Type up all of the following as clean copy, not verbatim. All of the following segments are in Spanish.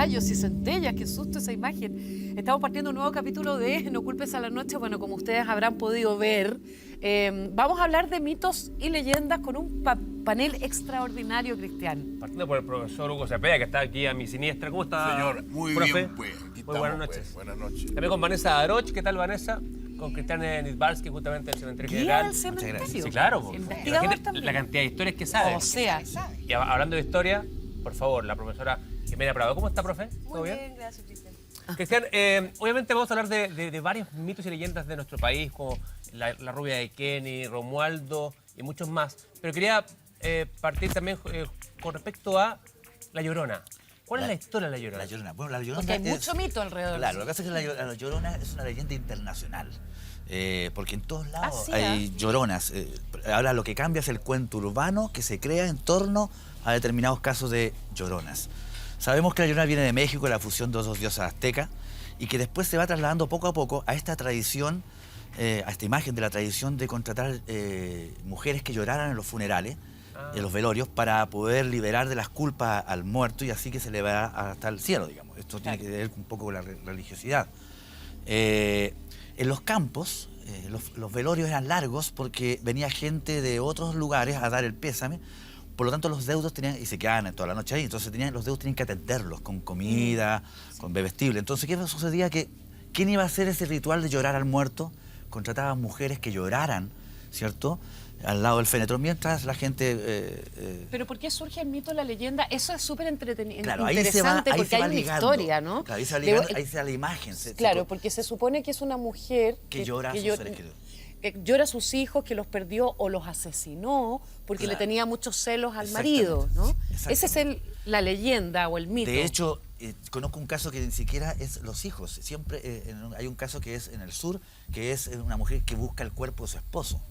rayos y centellas, qué susto esa imagen. Estamos partiendo un nuevo capítulo de No culpes a la noche. Bueno, como ustedes habrán podido ver, vamos a hablar de mitos y leyendas con un panel extraordinario, Cristian. Partiendo por el profesor Hugo Cepeda, que está aquí a mi siniestra. ¿Cómo está, señor? Muy profe? bien, pues. Aquí Muy estamos, buenas noches. pues. Buenas noches. También con Vanessa Aroch. ¿Qué tal, Vanessa? Con Cristian Nidbalski, justamente del Cementerio ¿Guía General. del cementerio? Sí, claro. Investigador también. La cantidad de historias que sabe. O sea, Y hablando de historia, por favor, la profesora Jimena Prado. ¿Cómo está, profe? ¿Todo Muy bien, gracias, Cristian. Cristian, obviamente vamos a hablar de varios mitos y leyendas de nuestro país, como la rubia de Kenny, Romualdo y muchos más. Pero quería partir también con respecto a La Llorona. ¿Cuál es la historia de La Llorona? La Llorona. Bueno, La Llorona porque hay es, mucho mito alrededor. Claro, lo que pasa es que la Llorona es una leyenda internacional. Porque en todos lados sí, hay lloronas. Ahora lo que cambia es el cuento urbano que se crea en torno a determinados casos de lloronas. Sabemos que la Llorona viene de México, la fusión de dos diosas aztecas, y que después se va trasladando poco a poco a esta tradición, a esta imagen de la tradición de contratar mujeres que lloraran en los funerales, en los velorios, para poder liberar de las culpas al muerto y así que se le va hasta el cielo, digamos. Esto tiene que ver un poco con la religiosidad. En los campos, los velorios eran largos porque venía gente de otros lugares a dar el pésame. Por lo tanto, los deudos tenían, y se quedaban toda la noche ahí, entonces los deudos tenían que atenderlos con comida, con bebestible. Entonces, ¿qué sucedía? ¿Quién iba a hacer ese ritual de llorar al muerto? Contrataban mujeres que lloraran, ¿cierto?, al lado del féretro, mientras la gente... Pero ¿por qué surge el mito, la leyenda? Eso es súper interesante, claro, porque hay una ligando. historia, ¿no? Claro, ahí se va ligando, ahí se da la imagen. Claro, porque se supone que es una mujer que llora a sus seres queridos. Que llora a sus hijos, que los perdió o los asesinó porque le tenía muchos celos al marido, ¿no? Esa es la leyenda o el mito. De hecho, conozco un caso que ni siquiera es los hijos. Siempre hay un caso que es en el sur, que es una mujer que busca el cuerpo de su esposo.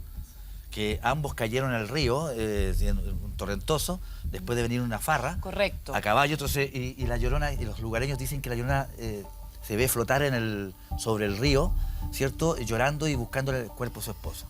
Que ambos cayeron al río, un torrentoso, después de venir una farra. Correcto. A caballo, entonces, y la Llorona, y los lugareños dicen que la Llorona se ve flotar sobre el río, ¿cierto?, llorando y buscando el cuerpo de su esposo.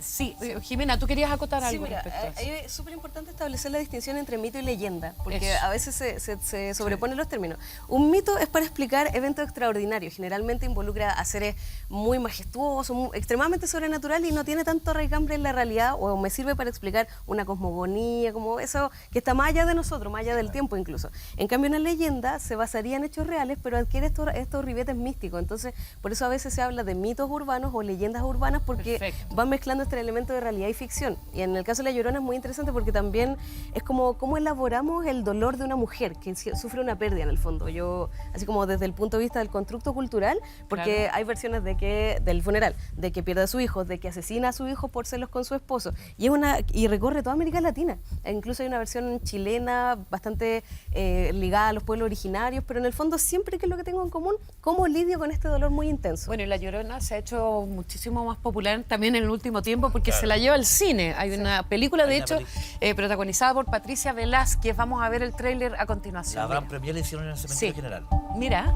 Sí, Jimena, tú querías acotar algo Mira, respecto a eso. es súper importante establecer la distinción entre mito y leyenda, porque Eso. a veces se sobreponen los términos. Un mito es para explicar eventos extraordinarios, generalmente involucra a seres muy majestuosos, extremadamente sobrenatural y no tiene tanto raigambre en la realidad, o me sirve para explicar una cosmogonía, como eso que está más allá de nosotros, más allá del tiempo incluso. En cambio, una leyenda se basaría en hechos reales, pero adquiere estos ribetes místicos. Entonces, por eso a veces se habla de mitos urbanos o leyendas urbanas, porque van mezclando este elemento de realidad y ficción. Y en el caso de La Llorona es muy interesante porque también es como cómo elaboramos el dolor de una mujer que sufre una pérdida en el fondo. Yo, así como desde el punto de vista del constructo cultural, porque hay versiones del funeral, de que pierde a su hijo, de que asesina a su hijo por celos con su esposo. Y recorre toda América Latina. E incluso hay una versión chilena bastante ligada a los pueblos originarios, pero en el fondo siempre, que es lo que tengo en común, cómo lidio con este dolor muy intenso. Bueno, y La Llorona se ha hecho muchísimo más popular también en el último tiempo porque se la lleva al cine. Hay una película, de hecho, protagonizada por Patricia Velázquez. Vamos a ver el tráiler a continuación. La gran premier la hicieron en el Cementerio General. Mira.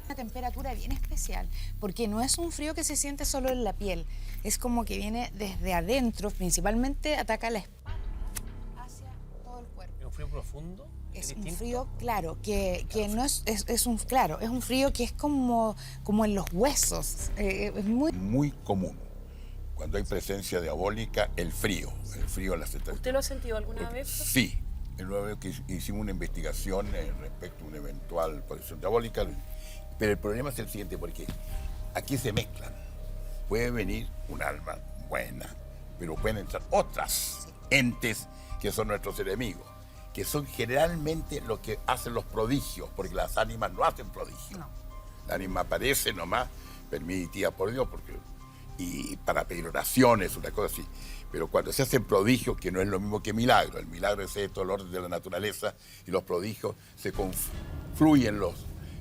Una temperatura bien especial, porque no es un frío que se siente solo en la piel, es como que viene desde adentro, principalmente ataca la espalda hacia todo el cuerpo. ¿Es un frío profundo? Es un frío, claro, que no es un frío que es como en los huesos. Es muy común. Cuando hay presencia diabólica, el frío en las estaciones. ¿Usted lo ha sentido alguna vez? Sí. Luego vez que hicimos una investigación respecto a una eventual posesión diabólica, pero el problema es el siguiente, porque aquí se mezclan. Puede venir un alma buena, pero pueden entrar otras entes que son nuestros enemigos, que son generalmente los que hacen los prodigios, porque las ánimas no hacen prodigios. No. La ánima aparece nomás, permitida por Dios, y para pedir oraciones, una cosa así. Pero cuando se hacen prodigios, que no es lo mismo que milagro, el milagro es todo el orden de la naturaleza, y los prodigios se confluyen los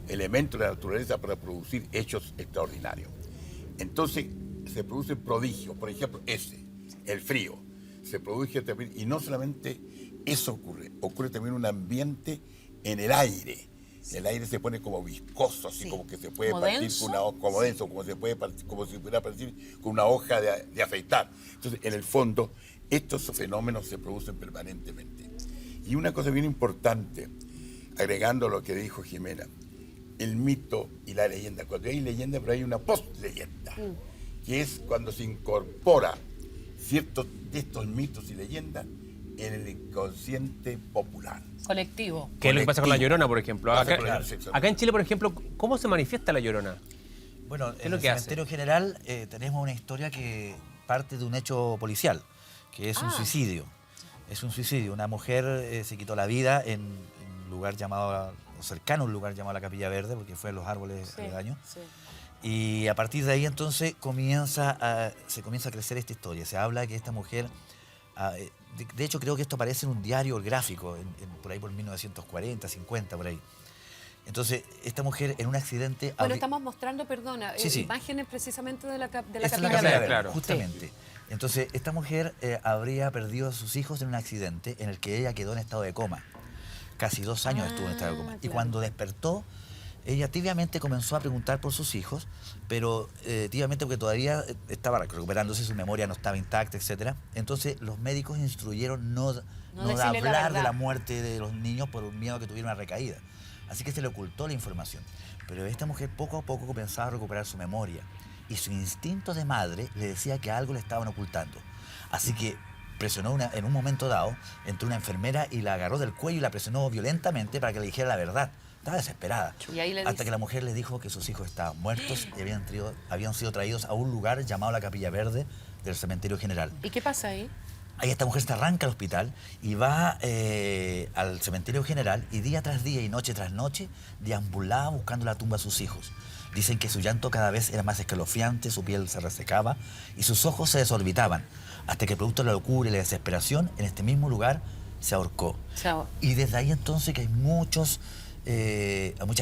elementos de la naturaleza para producir hechos extraordinarios. Entonces se producen prodigios, por ejemplo el frío, se produce también, y no solamente eso ocurre también un ambiente en el aire. El aire se pone como viscoso, así como que se puede partir con una hoja, como denso, como si pudiera partir con una hoja de afeitar. Entonces, en el fondo, estos fenómenos se producen permanentemente. Y una cosa bien importante, agregando lo que dijo Jimena, el mito y la leyenda. Cuando hay leyenda, pero hay una post-leyenda, que es cuando se incorpora ciertos de estos mitos y leyendas en el inconsciente popular. Colectivo. ¿Qué es lo que pasa con la Colectivo. Llorona, por ejemplo? Pasa Acá, con el sexo. acá en Chile, por ejemplo, ¿cómo se manifiesta la Llorona? Bueno, es en lo el que hace? cementerio general tenemos una historia que parte de un hecho policial, que es un suicidio. Es un suicidio. Una mujer se quitó la vida en un lugar llamado, o cercano a un lugar llamado la Capilla Verde, porque fue en los árboles aledaños. Sí. Y a partir de ahí entonces se comienza a crecer esta historia. Se habla que esta mujer, de hecho creo que esto aparece en un diario gráfico, por ahí por 1940, 50, por ahí. Entonces, esta mujer en un accidente... Bueno, estamos mostrando, perdona, Sí. imágenes precisamente de la Esta Capilla es la Verde. Capilla Verde, claro. justamente. Entonces, esta mujer habría perdido a sus hijos en un accidente en el que ella quedó en estado de coma. Casi 2 años estuvo en estado de coma. Y claro. cuando despertó, ella tibiamente comenzó a preguntar por sus hijos, pero tibiamente porque todavía estaba recuperándose, su memoria no estaba intacta, etc. Entonces, los médicos instruyeron no decirle la hablar de verdad. la muerte de los niños por un miedo que tuviera una recaída. Así que se le ocultó la información. Pero esta mujer poco a poco comenzaba a recuperar su memoria. Y su instinto de madre le decía que algo le estaban ocultando. Así que presionó en un momento dado, entró una enfermera y la agarró del cuello y la presionó violentamente para que le dijera la verdad. Estaba desesperada. Y ahí le hasta dice- que la mujer le dijo que sus hijos estaban muertos y habían sido traídos a un lugar llamado la Capilla Verde del Cementerio General. ¿Y qué pasa ahí? Ahí esta mujer se arranca al hospital y va al cementerio general y día tras día y noche tras noche deambulaba buscando la tumba de sus hijos. Dicen que su llanto cada vez era más escalofriante, su piel se resecaba y sus ojos se desorbitaban, hasta que producto de la locura y la desesperación, en este mismo lugar se ahorcó. Y desde ahí entonces que hay mucha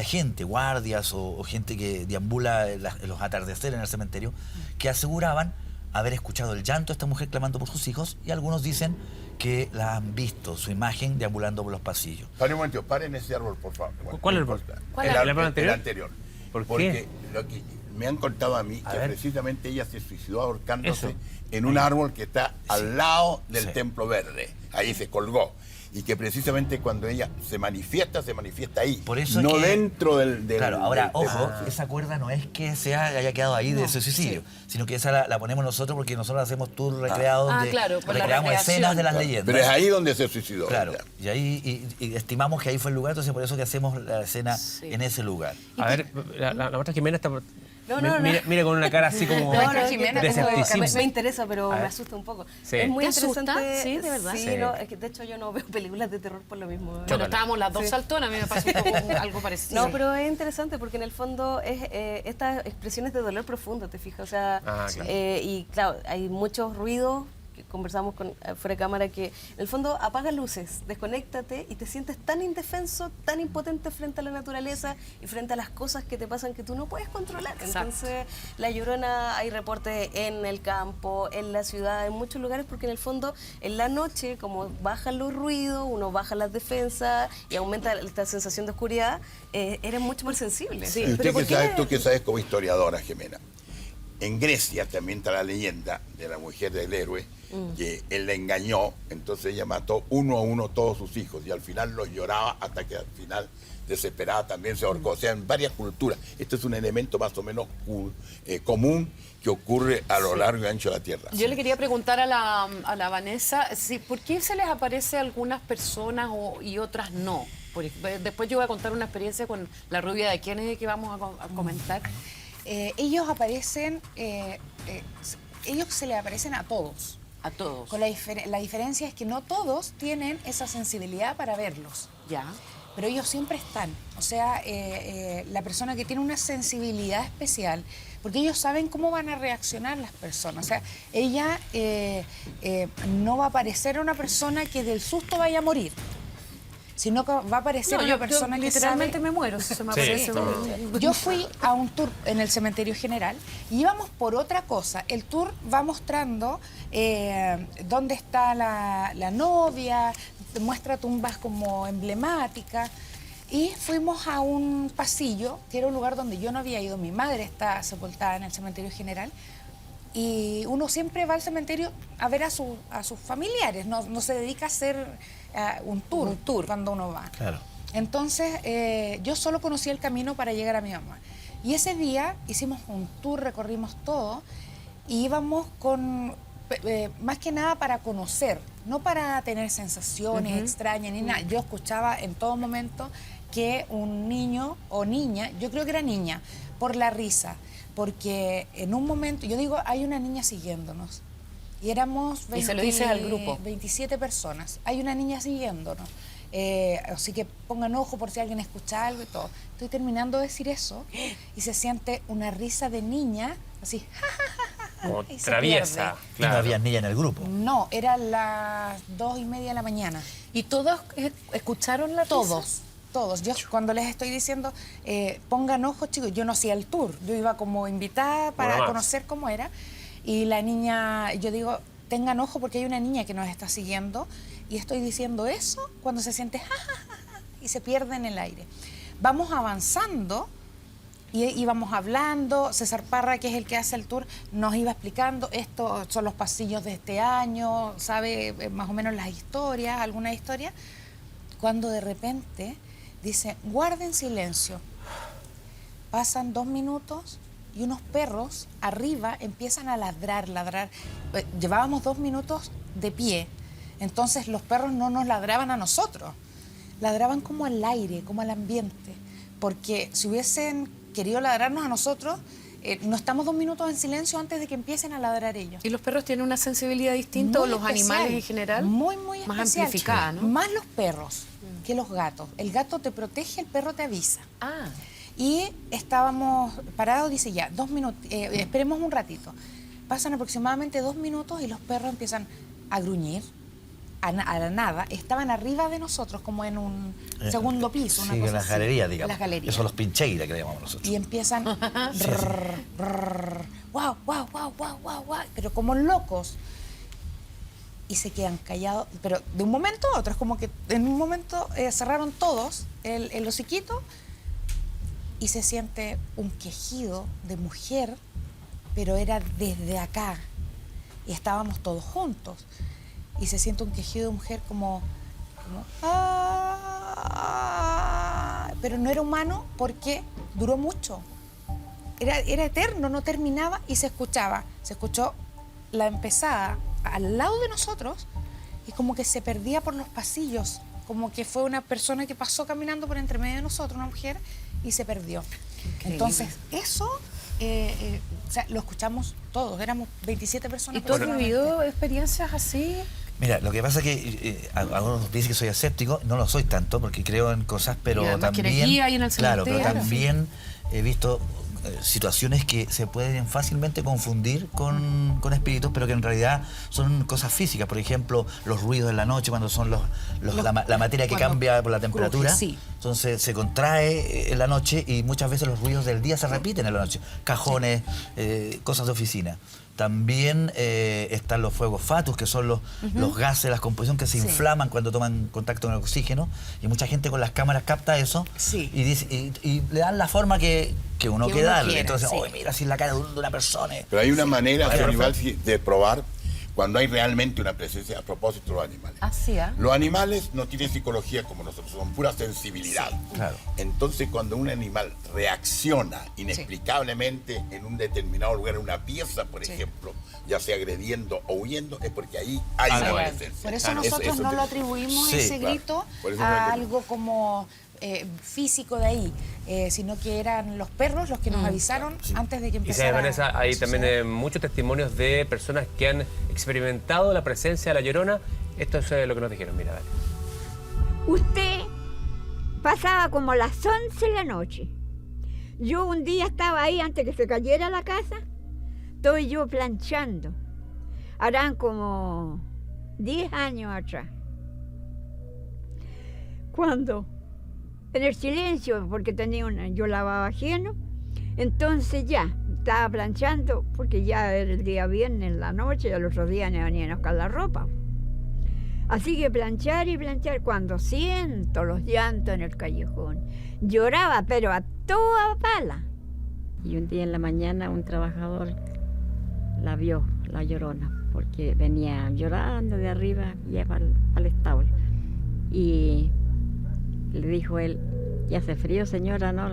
gente, guardias o gente que deambula en los atardeceres en el cementerio, que aseguraban haber escuchado el llanto de esta mujer clamando por sus hijos, y algunos dicen que la han visto, su imagen deambulando por los pasillos. Paren un momento, paren ese árbol, por favor. ¿Cuál no árbol? importa. ¿Cuál árbol? ¿El árbol El anterior? anterior. ¿Por qué? Porque lo que me han contado a mí, A que ver. precisamente ella se suicidó ahorcándose Eso. en un árbol que está al lado del Sí. Templo Verde. Ahí se colgó. Y que precisamente cuando ella se manifiesta ahí. Por eso no que- dentro del... Claro, ahora, del- ojo, esa cuerda no es que haya quedado ahí de ese suicidio, sino que esa la ponemos nosotros porque nosotros hacemos tours recreados, claro, por la recreamos recreación. escenas de las leyendas. Pero es ahí donde se suicidó. Claro, ella. y ahí y estimamos que ahí fue el lugar, entonces por eso que hacemos la escena Sí. en ese lugar. A ver, la maestra Jimena está... No, no, no. Mira con una cara así como No, no, Jimena, de como escepticismo. me interesa, pero A me ver. asusta un poco. Sí. Es muy ¿Te asusta? interesante. Sí, de verdad. Sí, Sí. no, es que de hecho yo no veo películas de terror por lo mismo. Bueno, estábamos las dos saltonas, a mí me pasó un poco algo parecido. No, pero es interesante porque en el fondo es estas expresiones de dolor profundo, ¿te fijas? O sea, Ah, claro. y claro, hay muchos ruidos, que conversamos fuera de cámara, que en el fondo apaga luces, desconéctate y te sientes tan indefenso, tan impotente frente a la naturaleza y frente a las cosas que te pasan que tú no puedes controlar. Exacto. Entonces, La Llorona, hay reportes en el campo, en la ciudad, en muchos lugares, porque en el fondo, en la noche, como bajan los ruidos, uno baja las defensas y aumenta esta sensación de oscuridad, eres mucho más sensible. Sí. Y Pero ¿por qué? tú que sabes como historiadora, Jimena, en Grecia también está la leyenda de la mujer del héroe, que él la engañó, entonces ella mató uno a uno todos sus hijos y al final los lloraba hasta que al final, desesperada, también se ahorcó. O sea, en varias culturas. Esto es un elemento más o menos común que ocurre a lo largo y ancho de la Tierra. Yo le quería preguntar a la Vanessa, ¿por qué se les aparece a algunas personas y otras no? Después yo voy a contar una experiencia con la rubia de Kennedy que vamos a comentar. Ellos aparecen, ellos se les aparecen a todos. A todos. Con la diferencia es que no todos tienen esa sensibilidad para verlos. Ya. Pero ellos siempre están. O sea, la persona que tiene una sensibilidad especial, porque ellos saben cómo van a reaccionar las personas. O sea, ella no va a parecer una persona que del susto vaya a morir, sino que va a aparecer una persona que literalmente sabe... me muero si se me Sí. aparece. Yo fui a un tour en el cementerio general y íbamos por otra cosa. El tour va mostrando dónde está la novia, te muestra tumbas como emblemáticas. Y fuimos a un pasillo, que era un lugar donde yo no había ido. Mi madre está sepultada en el cementerio general. Y uno siempre va al cementerio a ver a sus familiares, no se dedica a hacer un tour cuando uno va. Claro. Entonces, yo solo conocía el camino para llegar a mi mamá. Y ese día hicimos un tour, recorrimos todo, y íbamos con, más que nada para conocer, no para tener sensaciones extrañas ni nada. Yo escuchaba en todo momento que un niño o niña, yo creo que era niña, por la risa, porque en un momento, yo digo, hay una niña siguiéndonos. Y éramos Y se lo dices al grupo. 27 personas. Hay una niña siguiéndonos. Así que pongan ojo por si alguien escucha algo y todo. Estoy terminando de decir eso y se siente una risa de niña, así, Como y se traviesa. Y no había niña en el grupo. pierde. No, eran las 2:30 de la mañana. ¿Y todos escucharon la risa? Todos. Yo cuando les estoy diciendo, pongan ojo, chicos, yo no hacía el tour. Yo iba como invitada para Bueno, más. conocer cómo era. Y la niña, yo digo, tengan ojo porque hay una niña que nos está siguiendo. Y estoy diciendo eso cuando se siente y se pierde en el aire. Vamos avanzando y vamos hablando. César Parra, que es el que hace el tour, nos iba explicando, estos son los pasillos de este año, sabe más o menos las historias, alguna historia. Cuando de repente dice, guarden silencio. Pasan 2 minutos y unos perros arriba empiezan a ladrar. Llevábamos 2 minutos de pie. Entonces los perros no nos ladraban a nosotros, ladraban como al aire, como al ambiente, porque si hubiesen querido ladrarnos a nosotros, no estamos 2 minutos en silencio antes de que empiecen a ladrar ellos. ¿Y los perros tienen una sensibilidad distinta o Muy los especial, animales en general? Muy, muy Más especial. amplificada, ¿no? Más los perros que los gatos. El gato te protege, el perro te avisa. Ah, Y estábamos parados, dice ya, 2 minutos, esperemos un ratito. Pasan aproximadamente 2 minutos y los perros empiezan a gruñir. A la nada, estaban arriba de nosotros como en un segundo piso, una Sí, cosa en las así. galerías, digamos. Las galerías. Esos son los pincheiras que le llamamos nosotros. Y empiezan guau, guau, guau, guau, guau, guau, pero como locos. Y se quedan callados, pero de un momento a otro, es como que en un momento cerraron todos el hociquito y se siente un quejido de mujer, pero era desde acá. Y estábamos todos juntos. Y se siente un quejido de mujer como ¡ah! Pero no era humano porque duró mucho. Era eterno, no terminaba y se escuchaba. Se escuchó la empezada al lado de nosotros y como que se perdía por los pasillos. Como que fue una persona que pasó caminando por entre medio de nosotros, una mujer, y se perdió. Entonces, eso o sea, lo escuchamos todos. Éramos 27 personas. ¿y tú has aproximadamente. vivido experiencias así? Mira, lo que pasa es que algunos dicen que soy escéptico, no lo soy tanto porque creo en cosas, pero Y además que eres también, guía ahí en el claro, pero cementerio. también he visto situaciones que se pueden fácilmente confundir con espíritus, pero que en realidad son cosas físicas. Por ejemplo, los ruidos en la noche, cuando son la materia que cuando cambia por la temperatura. cruje, sí. Entonces se contrae en la noche y muchas veces los ruidos del día se repiten en la noche. Cajones, cosas de oficina. También están los fuegos fatus, que son los gases, las composiciones que se inflaman cuando toman contacto con el oxígeno. Y mucha gente con las cámaras capta eso Sí. y, dice, y le dan la forma que uno Que quiere uno darle. quiera, Entonces, sí. "Oye, mira, si es la cara de una persona". Pero hay una manera, Claro, señor Ival, de probar cuando hay realmente una presencia a propósito de los animales. Así, ¿ah? Los animales no tienen psicología como nosotros, son pura sensibilidad. Claro. Entonces, cuando un animal reacciona inexplicablemente en un determinado lugar, en una pieza, por ejemplo, ya sea agrediendo o huyendo, es porque ahí hay una bueno. presencia. Por eso nosotros no lo atribuimos Sí, ese claro. grito Por eso no a lo algo como físico de ahí, sino que eran los perros los que nos avisaron antes de que Y sabes, empezara. Vanessa, hay a también suceder. muchos testimonios de personas que han experimentado la presencia de la Llorona. Esto es lo que nos dijeron, mira, dale. Usted pasaba como las 11 de la noche. Yo un día estaba ahí antes que se cayera la casa. Estoy yo planchando. Harán como 10 años atrás. Cuando, en el silencio, porque yo lavaba ajeno, entonces ya estaba planchando, porque ya era el día viernes en la noche y al otro día me venían a buscar la ropa. Así que planchar y planchar, cuando siento los llantos en el callejón, lloraba, pero a toda pala. Y un día en la mañana un trabajador la vio, la Llorona, porque venía llorando de arriba y iba al establo. Y le dijo él, ¿y hace frío, señora? ¿No?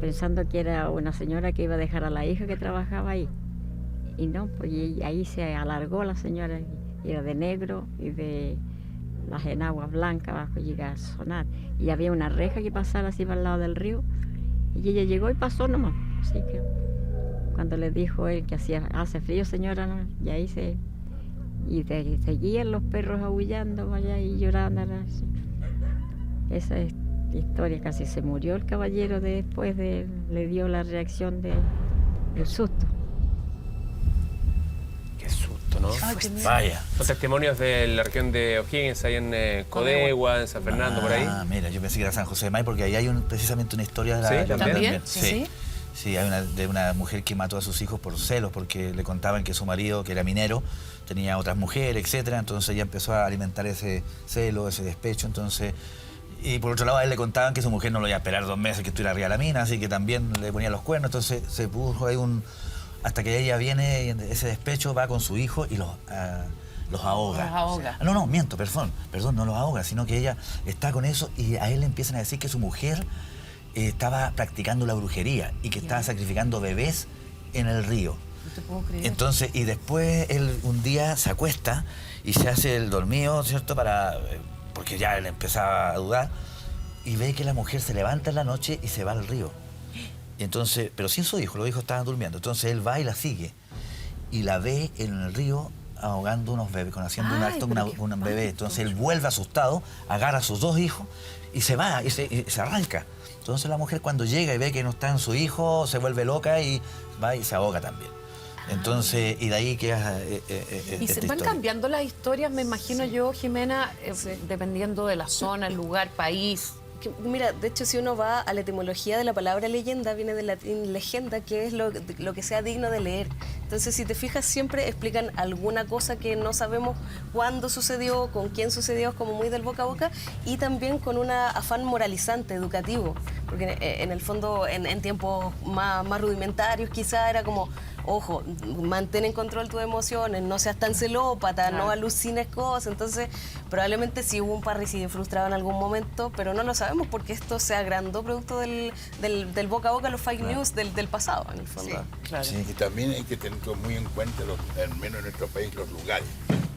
Pensando que era una señora que iba a dejar a la hija que trabajaba ahí. Y no, pues ahí se alargó la señora, y era de negro y de las enaguas blancas abajo, llega a sonar. Y había una reja que pasaba así para el lado del río, y ella llegó y pasó nomás. Así que cuando le dijo él que hace frío, señora, ¿no? Y ahí seguían los perros aullando allá y llorando. Así. Esa historia, casi se murió el caballero después le dio la reacción del susto. Qué susto, ¿no? Ay, qué miedo. Vaya. Son testimonios de la región de O'Higgins, ahí en Codegua, en San Fernando, por ahí. Ah, mira, yo pensé que era San José de May, porque ahí hay precisamente una historia de la... ¿Sí? ¿También? Sí. Sí, hay de una mujer que mató a sus hijos por celos, porque le contaban que su marido, que era minero, tenía otras mujeres, etcétera. Entonces ella empezó a alimentar ese celo, ese despecho. Entonces, y por otro lado, a él le contaban que su mujer no lo iba a esperar 2 meses que estuviera arriba de la mina, así que también le ponía los cuernos. Entonces se puso ahí hasta que ella viene, ese despecho, va con su hijo y los ahoga. Los ahoga. No, miento, perdón, no los ahoga, sino que ella está con eso y a él le empiezan a decir que su mujer estaba practicando la brujería y que estaba sacrificando bebés en el río. No te puedo creer. Entonces, y después él un día se acuesta y se hace el dormido, ¿cierto? Porque ya él empezaba a dudar, y ve que la mujer se levanta en la noche y se va al río. Entonces, pero sin su hijo, los hijos estaban durmiendo. Entonces él va y la sigue y la ve en el río ahogando unos bebés, haciendo un acto con un bebé. Entonces él vuelve asustado, agarra a sus 2 hijos y se va y se arranca. Entonces la mujer, cuando llega y ve que no está en su hijo, se vuelve loca y va y se ahoga también. Entonces, y de ahí queda Y se van cambiando las historias, me imagino yo, Jimena, dependiendo de la zona, el lugar, país. Mira, de hecho, si uno va a la etimología de la palabra leyenda, viene del latín legenda, que es lo que sea digno de leer. Entonces, si te fijas, siempre explican alguna cosa que no sabemos cuándo sucedió, con quién sucedió, como muy del boca a boca, y también con un afán moralizante, educativo. Porque en el fondo, en tiempos más rudimentarios, quizá era como, ojo, mantén en control tus emociones, no seas tan celópata, no alucines cosas. Entonces, probablemente sí hubo un parricidio frustrado en algún momento, pero no lo sabemos porque esto se agrandó producto del boca a boca, los fake news del pasado, en el fondo. Claro. Sí, y también hay que tener muy en cuenta, al menos en nuestro país, los lugares.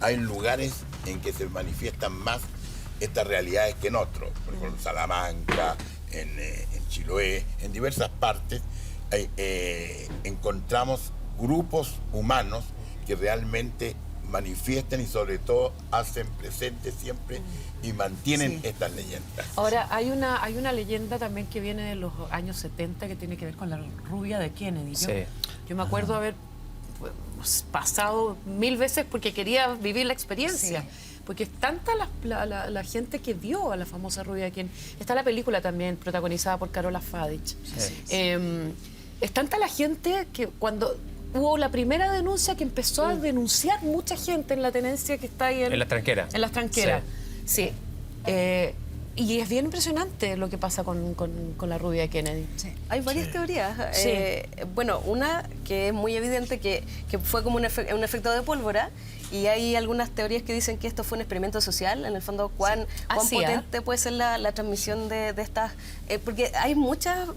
Hay lugares en que se manifiestan más estas realidades que en otros. Por ejemplo, en Salamanca, en Chiloé, en diversas partes, encontramos grupos humanos que realmente manifiestan y sobre todo hacen presente siempre y mantienen estas leyendas. Ahora, hay una leyenda también que viene de los años 70 que tiene que ver con la rubia de Kennedy. Yo me acuerdo haber pasado 1000 veces porque quería vivir la experiencia. Porque es tanta la gente que vio a la famosa rubia de Kennedy. Está la película también protagonizada por Carola Fadich. Es tanta la gente que cuando hubo la primera denuncia que empezó a denunciar mucha gente en la tenencia que está ahí en las tranqueras. En las tranqueras, sí. Y es bien impresionante lo que pasa con la rubia de Kennedy. Hay varias teorías. Bueno, una que es muy evidente que fue como un efecto de pólvora, y hay algunas teorías que dicen que esto fue un experimento social, en el fondo cuán potente puede ser la transmisión de estas... porque hay muchas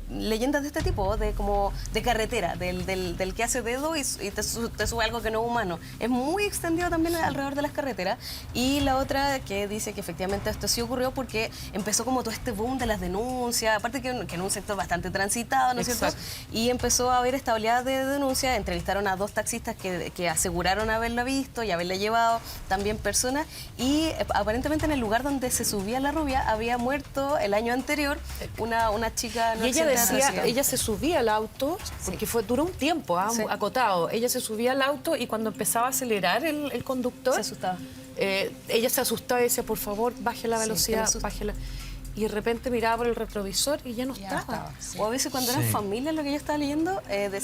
leyendas de este tipo, de carretera, del que hace dedo y te sube algo que no es humano. Es muy extendido también alrededor de las carreteras. Y la otra que dice que efectivamente esto sí ocurrió porque empezó como todo este boom de las denuncias, aparte que en un sector bastante transitado, ¿no es cierto? Y empezó a haber esta oleada de denuncias. Entrevistaron a 2 taxistas que aseguraron haberla visto y haberla llevado, también personas, y aparentemente en el lugar donde se subía la rubia había muerto el año anterior una chica. Y ella decía, ella se subía al auto, porque duró un tiempo acotado, ella se subía al auto y cuando empezaba a acelerar el conductor, se asustaba. Ella se asustaba y decía, por favor, baje la velocidad, bájela. Y de repente miraba por el retrovisor y ya no estaba. O a veces cuando eran familias, lo que yo estaba leyendo,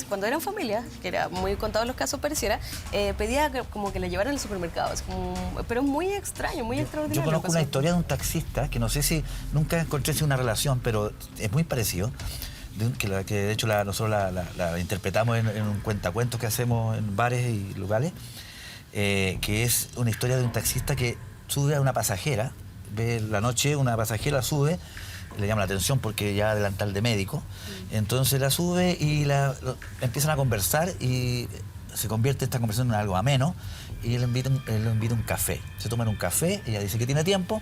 cuando eran familias, que era muy contado los casos pareciera, pedía como que le llevaran al supermercado. Pero es muy extraño, muy extraordinario. Yo conozco una historia de un taxista, que no sé si nunca encontré una relación, pero es muy parecido, que de hecho nosotros la interpretamos en un cuentacuentos que hacemos en bares y lugares, que es una historia de un taxista que sube a una pasajera ve la noche una pasajera, sube, le llama la atención porque ya delantal de médico, entonces la sube y empiezan a conversar y se convierte esta conversación en algo ameno y él lo invita a un café. Se toman un café, ella dice que tiene tiempo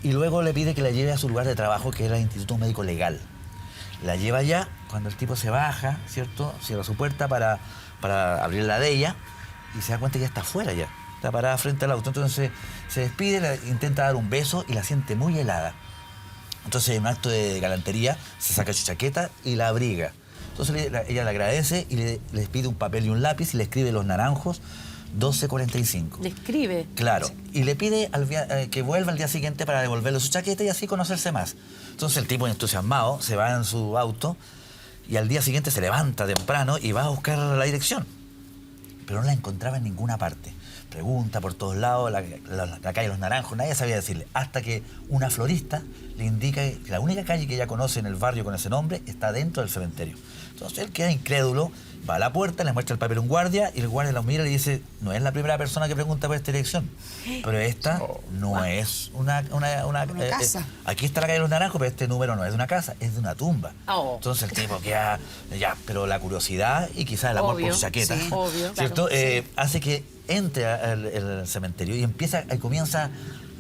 y luego le pide que la lleve a su lugar de trabajo, que era el Instituto Médico Legal. La lleva allá, cuando el tipo se baja, ¿cierto? Cierra su puerta para abrir la de ella y se da cuenta que ya está afuera ya. Está parada frente al auto, entonces se despide, intenta dar un beso y la siente muy helada. Entonces, en un acto de galantería, se saca su chaqueta y la abriga. Entonces ella le agradece y le pide un papel y un lápiz y le escribe Los Naranjos 12:45. Le escribe. Claro, y le pide que vuelva al día siguiente para devolverle su chaqueta y así conocerse más. Entonces el tipo, entusiasmado, se va en su auto y al día siguiente se levanta temprano y va a buscar la dirección. Pero no la encontraba en ninguna parte. Pregunta por todos lados, la calle Los Naranjos, nadie sabía decirle. Hasta que una florista le indica que la única calle que ella conoce en el barrio con ese nombre está dentro del cementerio. Entonces él queda incrédulo, va a la puerta, le muestra el papel a un guardia y el guardia lo mira y le dice, no es la primera persona que pregunta por esta dirección, pero esta no es una casa. Aquí está la calle Los Naranjos, pero este número no es de una casa, es de una tumba. Entonces el tipo queda, pero la curiosidad y quizás el amor por su chaqueta, sí, obvio, ¿cierto? claro, Hace que entre al cementerio y comienza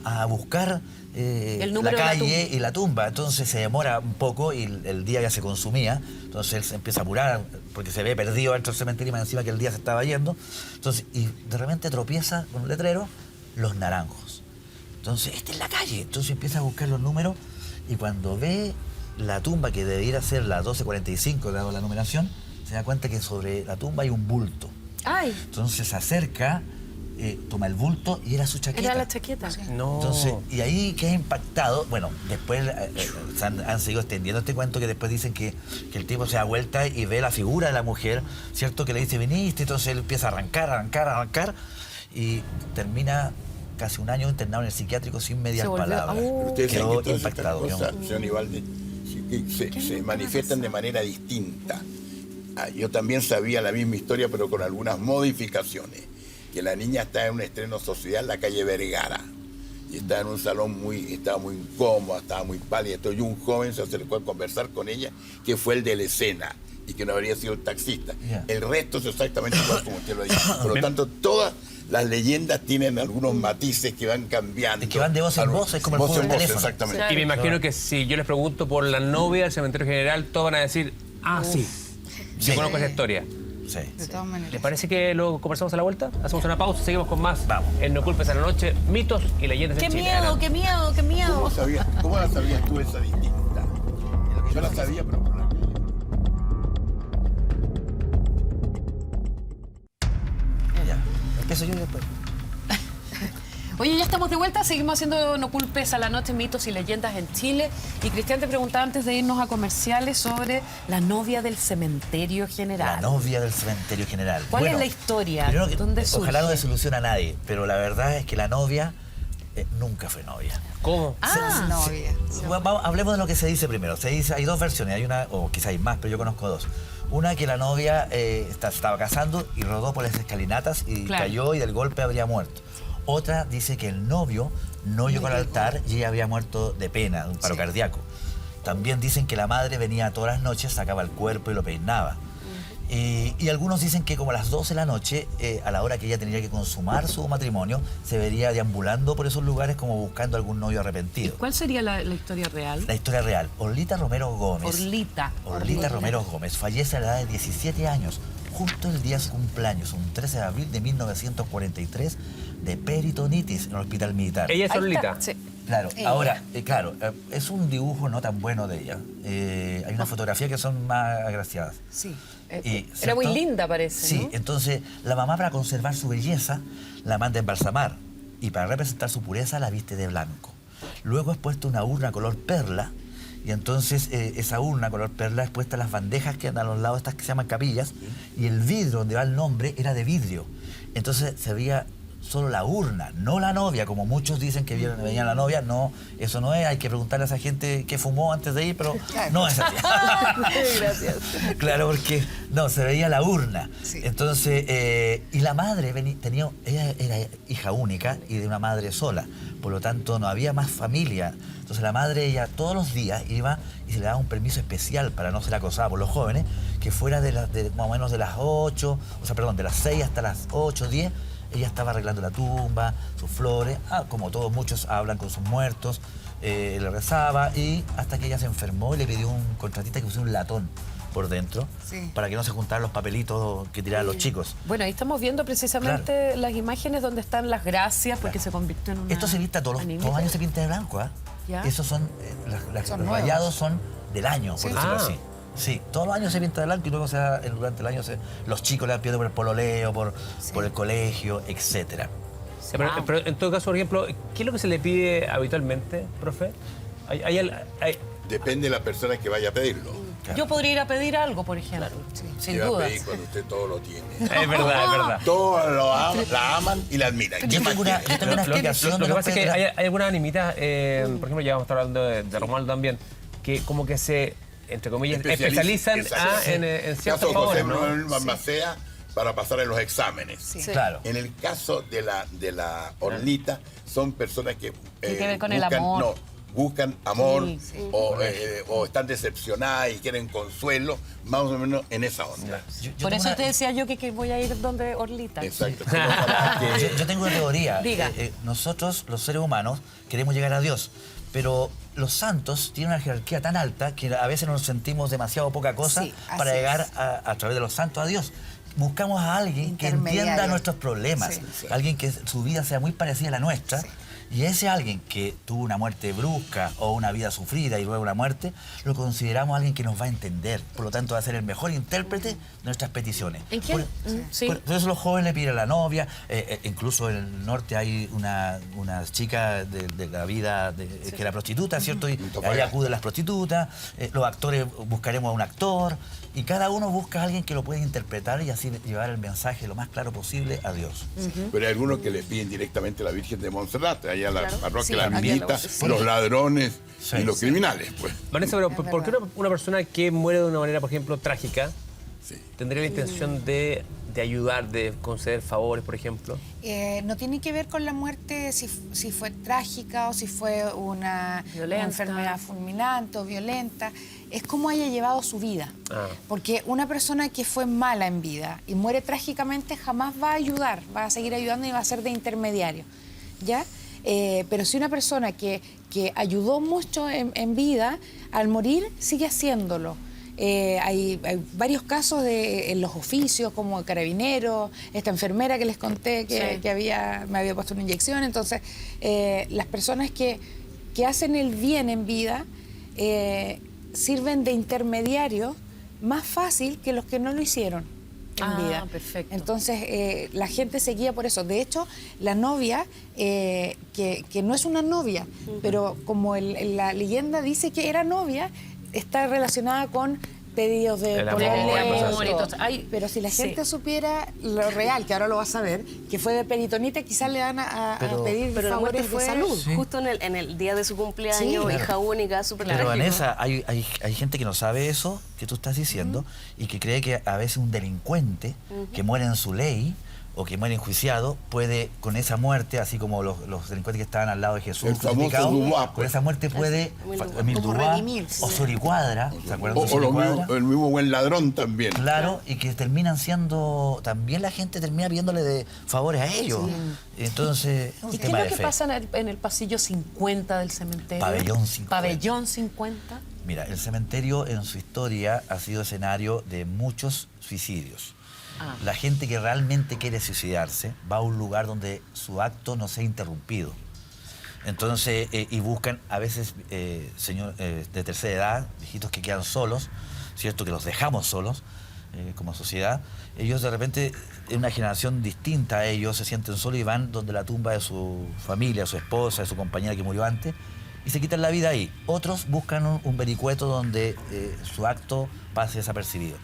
a buscar el la número de la calle y la tumba. Entonces se demora un poco y el día ya se consumía. Entonces él se empieza a apurar porque se ve perdido dentro del cementerio y más encima que el día se estaba yendo. Entonces, y de repente tropieza con un letrero, Los Naranjos. Entonces, esta es la calle. Entonces empieza a buscar los números y cuando ve la tumba que debiera ser la 12:45, dado la numeración, se da cuenta que sobre la tumba hay un bulto. Ay, Entonces se acerca, toma el bulto y era su chaqueta. era la chaqueta. No. Entonces, y ahí queda impactado. Bueno, después han seguido extendiendo este cuento que después dicen que el tipo se da vuelta y ve la figura de la mujer, ¿cierto? Que le dice, viniste, entonces él empieza a arrancar y termina casi un año internado en el psiquiátrico sin medias Se volvió- palabras. Oh. Pero ustedes saben Quedó que todas estas impactado. cosas, señor Ibaldi, se manifiestan de manera distinta. Yo también sabía la misma historia, pero con algunas modificaciones. Que la niña estaba en un estreno social en la calle Vergara. Y estaba en un salón estaba muy incómoda, estaba muy pálida. Entonces un joven se acercó a conversar con ella, que fue el de la escena, y que no habría sido el taxista. Yeah. El resto es exactamente igual como usted lo dice. Por lo tanto, todas las leyendas tienen algunos matices que van cambiando. Es que van de voz en voz, es como el juego en del voz, teléfono. exactamente. Y me imagino que si yo les pregunto por la novia del cementerio general, todos van a decir, sí, yo Sí. conozco esa historia. Sí. De todas maneras. ¿Les parece que lo conversamos a la vuelta? Hacemos una pausa, seguimos con más. Vamos. En No Culpes a la Noche, mitos y leyendas ¡Qué en Chile. miedo, qué miedo, qué miedo! ¿Cómo la sabías tú esa distinta? Yo la sabía, pero por la calle. Ya. Empiezo yo y después. Oye, ya estamos de vuelta, seguimos haciendo No Culpes a la Noche, mitos y leyendas en Chile. Y Cristian te preguntaba antes de irnos a comerciales sobre la novia del cementerio general. La novia del cementerio general. ¿Cuál Bueno, es la historia? primero que- ¿Dónde surge? Ojalá no desilusione a nadie, pero la verdad es que la novia nunca fue novia. ¿Cómo? Novia. Hablemos de lo que se dice primero. Se dice, hay dos versiones, hay una, o quizá hay más, pero yo conozco dos. Una que la novia estaba casando y rodó por las escalinatas y Claro. cayó y del golpe habría muerto. Otra dice que el novio no llegó al altar y ella había muerto de pena, de un paro cardíaco. También dicen que la madre venía todas las noches, sacaba el cuerpo y lo peinaba. Y algunos dicen que como a las 12 de la noche, a la hora que ella tenía que consumar su matrimonio, se vería deambulando por esos lugares como buscando algún novio arrepentido. ¿Cuál sería la historia real? La historia real. Orlita Romero Gómez. Orlita Romero Gómez fallece a la edad de 17 años, justo el día de su cumpleaños, un 13 de abril de 1943, de peritonitis en el hospital militar. Ella es Ahí Orlita. está, sí. Claro, Ella. ahora, es un dibujo no tan bueno de ella. Hay una fotografía que son más agraciadas. Sí. ¿Cierto? Era muy linda, parece, Sí, ¿no? entonces la mamá, para conservar su belleza, la manda a embalsamar y para representar su pureza la viste de blanco. Luego es puesta una urna color perla y entonces esa urna color perla es puesta en las bandejas que andan a los lados, estas que se llaman capillas, y el vidrio donde va el nombre era de vidrio. Entonces se veía solo la urna, no la novia, como muchos dicen que venía la novia. No, eso no es, hay que preguntarle a esa gente qué fumó antes de ir, pero no es así. Gracias. Claro, porque no, se veía la urna. Sí. Entonces, y la madre ella era hija única y de una madre sola, por lo tanto no había más familia. Entonces la madre, ella todos los días iba y se le daba un permiso especial para no ser acosada por los jóvenes, que fuera de más o menos de las 8, de las 6 hasta las 8, 10, ella estaba arreglando la tumba, sus flores, como todos muchos hablan con sus muertos, le rezaba, y hasta que ella se enfermó y le pidió un contratista que pusiera un latón por dentro, Sí. para que no se juntaran los papelitos que tiraban los chicos. Bueno, ahí estamos viendo precisamente las imágenes donde están las gracias, porque se convirtió en una... Esto se pinta todos los años, se pinta de blanco, ¿ah? ¿Ya? Esos son, Son los nuevos. rayados son del año, por Sí. decirlo Ah. así. Sí, todos los años se pinta de blanco y luego durante el año los chicos le dan pie por el pololeo, por el colegio, etcétera. Sí, pero en todo caso, por ejemplo, ¿qué es lo que se le pide habitualmente, profe? ¿Hay Depende de la persona que vaya a pedirlo. Yo podría ir a pedir algo, por ejemplo, sin ¿Qué va a dudas. pedir cuando usted todo lo tiene? Es verdad, es verdad. Todos la aman y la admiran. ¿Qué Yo más tengo una quiere? explicación. Lo que de pasa es que Petra. hay algunas animitas, por ejemplo, ya vamos a estar hablando de Romualdo también, que como que se, entre comillas, especializan en ciertos caso de José favores, ¿no? Manuel Balmaceda para pasar en los exámenes. Sí. Claro. En el caso de la Orlita, son personas que, Tiene que ver con el buscan, amor. no, buscan amor, Sí, o están decepcionadas y quieren consuelo, más o menos en esa onda. Yo Por tengo eso una- te decía yo que voy a ir donde Orlita. Exacto. Pero ojalá que- Yo tengo una teoría. Diga. Nosotros, los seres humanos, queremos llegar a Dios, pero los santos tienen una jerarquía tan alta que a veces nos sentimos demasiado poca cosa Sí, así para llegar es. a través de los santos a Dios. Buscamos a alguien que entienda Intermediario. nuestros problemas, Sí. alguien que su vida sea muy parecida a la nuestra. Sí. Y ese alguien que tuvo una muerte brusca o una vida sufrida y luego una muerte, lo consideramos alguien que nos va a entender. Por lo tanto, va a ser el mejor intérprete de nuestras peticiones. ¿En quién? Sí. Por eso los jóvenes le piden a la novia. Incluso en el norte hay una chica de la vida que era prostituta, ¿cierto? Y ahí acuden las prostitutas. Los actores buscaremos a un actor. Y cada uno busca a alguien que lo pueda interpretar y así llevar el mensaje lo más claro posible a Dios. Pero hay algunos que le piden directamente a la Virgen de Montserrat, allá a la parroquia Sí, la allá invita, sí. los ladrones Sí. y los criminales, pues. Vanessa, pero ¿por qué una persona que muere de una manera, por ejemplo, trágica, Sí. tendría la intención de ayudar, de conceder favores, por ejemplo? No tiene que ver con la muerte si fue trágica o si fue una Violenta. enfermedad fulminante o violenta. Es cómo haya llevado su vida. Ah. Porque una persona que fue mala en vida y muere trágicamente jamás va a ayudar, va a seguir ayudando y va a ser de intermediario. ¿Ya? Pero si una persona que ayudó mucho en vida, al morir sigue haciéndolo. Hay varios casos en los oficios, como carabineros, esta enfermera que les conté que me había puesto una inyección. Entonces, las personas que hacen el bien en vida sirven de intermediario más fácil que los que no lo hicieron en vida. Perfecto. Entonces, la gente se guía por eso. De hecho, la novia, que no es una novia, pero como la leyenda dice que era novia, está relacionada con pedidos de El amor, pololeo, y todo. todo. Ay, Pero si la sí. gente supiera lo real, que ahora lo va a saber, que fue de peritonita, quizás le van a pedir Pero la muerte favores fue de salud. justo en el día de su cumpleaños, Sí, claro. hija única, súper Pero trágico. Vanessa, hay gente que no sabe eso que tú estás diciendo y que cree que a veces un delincuente que muere en su ley o que muere enjuiciado puede, con esa muerte, así como los delincuentes que estaban al lado de Jesús El famoso crucificado, Dubois, con pues. esa muerte puede Emil Como Dubois redimirse. o Soricuadra, ¿se acuerdan de O lo Soricuadra? mismo, el mismo buen ladrón también. Claro, y que terminan siendo, también la gente termina pidiéndole de favores a ellos. Entonces, es un ¿Y qué es tema lo de que fe. pasa en el pasillo 50 del cementerio? Pabellón 50. Pabellón 50. Mira, el cementerio en su historia ha sido escenario de muchos suicidios. La gente que realmente quiere suicidarse va a un lugar donde su acto no sea interrumpido. Entonces, y buscan a veces señores de tercera edad, viejitos que quedan solos, ¿cierto? Que los dejamos solos como sociedad. Ellos de repente, en una generación distinta a ellos, se sienten solos y van donde la tumba de su familia, su esposa, de su compañera que murió antes, y se quitan la vida ahí. Otros buscan un vericueto donde su acto pase desapercibido.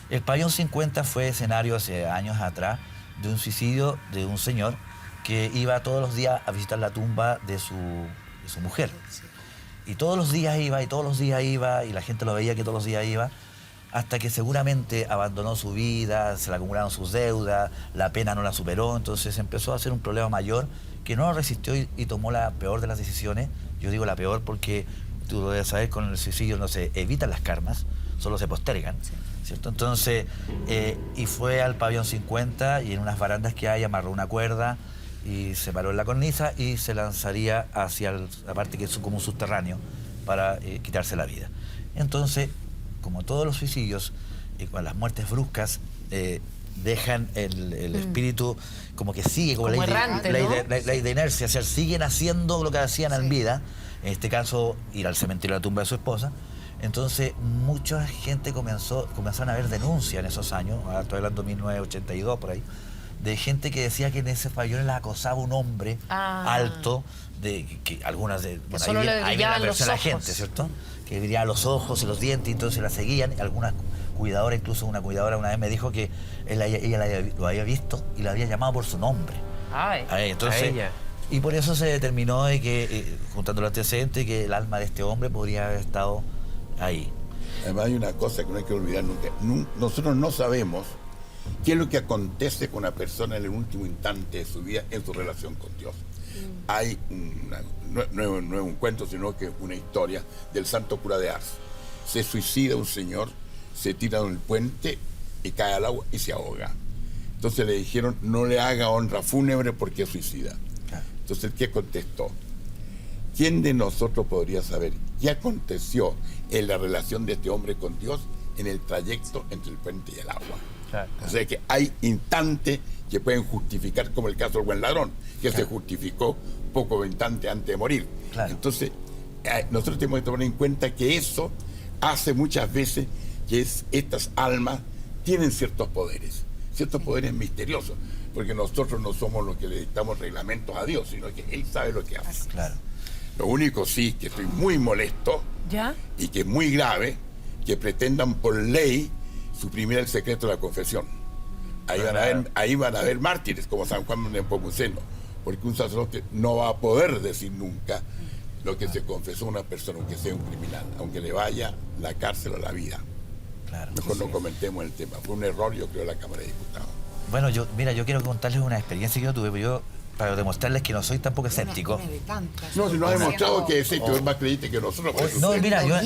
El Pabellón 50 fue escenario hace años atrás de un suicidio de un señor que iba todos los días a visitar la tumba de su mujer. Y todos los días iba, y todos los días iba, y la gente lo veía que todos los días iba, hasta que seguramente abandonó su vida, se le acumularon sus deudas, la pena no la superó, entonces empezó a hacer un problema mayor que no lo resistió y tomó la peor de las decisiones. Yo digo la peor porque tú lo debes saber, con el suicidio no se evitan las karmas, solo se postergan, ¿cierto? Entonces, y fue al pabellón 50 y en unas barandas que hay amarró una cuerda y se paró en la cornisa y se lanzaría hacia la parte que es como un subterráneo para quitarse la vida. Entonces, como todos los suicidios, con las muertes bruscas, dejan el espíritu como que sigue, como errante, ¿no? ley de inercia, o sea, siguen haciendo lo que hacían en vida, en este caso ir al cementerio a la tumba de su esposa. Entonces mucha gente comenzaron a haber denuncias en esos años, ahora estoy hablando de 1982 por ahí, de gente que decía que en ese pabellón la acosaba un hombre alto, que algunas de... Bueno, solo le ahí viene la brillaban los versión de la ojos. gente, ¿cierto? Que brillaba los ojos y los dientes, y entonces la seguían. Algunas cuidadoras, incluso una cuidadora una vez me dijo que ella lo había visto y la había llamado por su nombre. Ay. Entonces, A ella. y por eso se determinó de que, juntando los antecedentes, que el alma de este hombre podría haber estado ahí. Además hay una cosa que no hay que olvidar nunca. Nosotros no sabemos qué es lo que acontece con una persona en el último instante de su vida en su relación con Dios. Hay no es un cuento, sino que una historia del santo cura de Ars. Se suicida un señor, se tira de un puente y cae al agua y se ahoga. Entonces le dijeron, no le haga honra fúnebre porque es suicida. Entonces, ¿qué contestó? ¿Quién de nosotros podría saber qué aconteció en la relación de este hombre con Dios en el trayecto entre el puente y el agua? Claro. O sea que hay instantes que pueden justificar, como el caso del buen ladrón, que se justificó poco instante antes de morir. Claro. Entonces, nosotros tenemos que tomar en cuenta que eso hace muchas veces que estas almas tienen ciertos poderes misteriosos, porque nosotros no somos los que le dictamos reglamentos a Dios, sino que Él sabe lo que hace. Claro. Lo único sí que estoy muy molesto ¿Ya? y que es muy grave que pretendan por ley suprimir el secreto de la confesión. Ahí van a haber mártires como San Juan de Nepomuceno, porque un sacerdote no va a poder decir nunca lo que se confesó a una persona, aunque sea un criminal, aunque le vaya la cárcel o la vida. Claro. Mejor no comentemos el tema. Fue un error, yo creo, de la Cámara de Diputados. Bueno, yo quiero contarles una experiencia que yo tuve, para demostrarles que no soy tampoco escéptico. No, si no ha demostrado que es más creyente que nosotros. por eso No, sé. mira, yo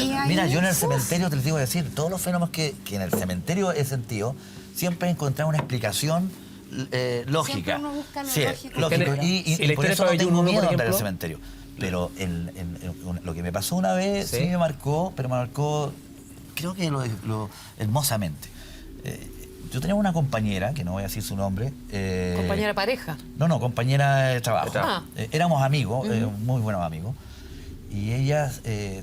en el cementerio, te les digo decir, todos los fenómenos que en el cementerio he sentido, siempre he entrado una explicación lógica. Siempre uno busca lo Sí, lógico. lógico. En Y la por historia eso de no tengo Pabellón 1, miedo por de andar al ejemplo. cementerio. Pero lo que me pasó una vez Sí. sí me marcó, pero me marcó, creo que hermosamente. Yo tenía una compañera, que no voy a decir su nombre. Compañera de pareja. No, compañera de trabajo. Ah. Éramos amigos, muy buenos amigos. Y ella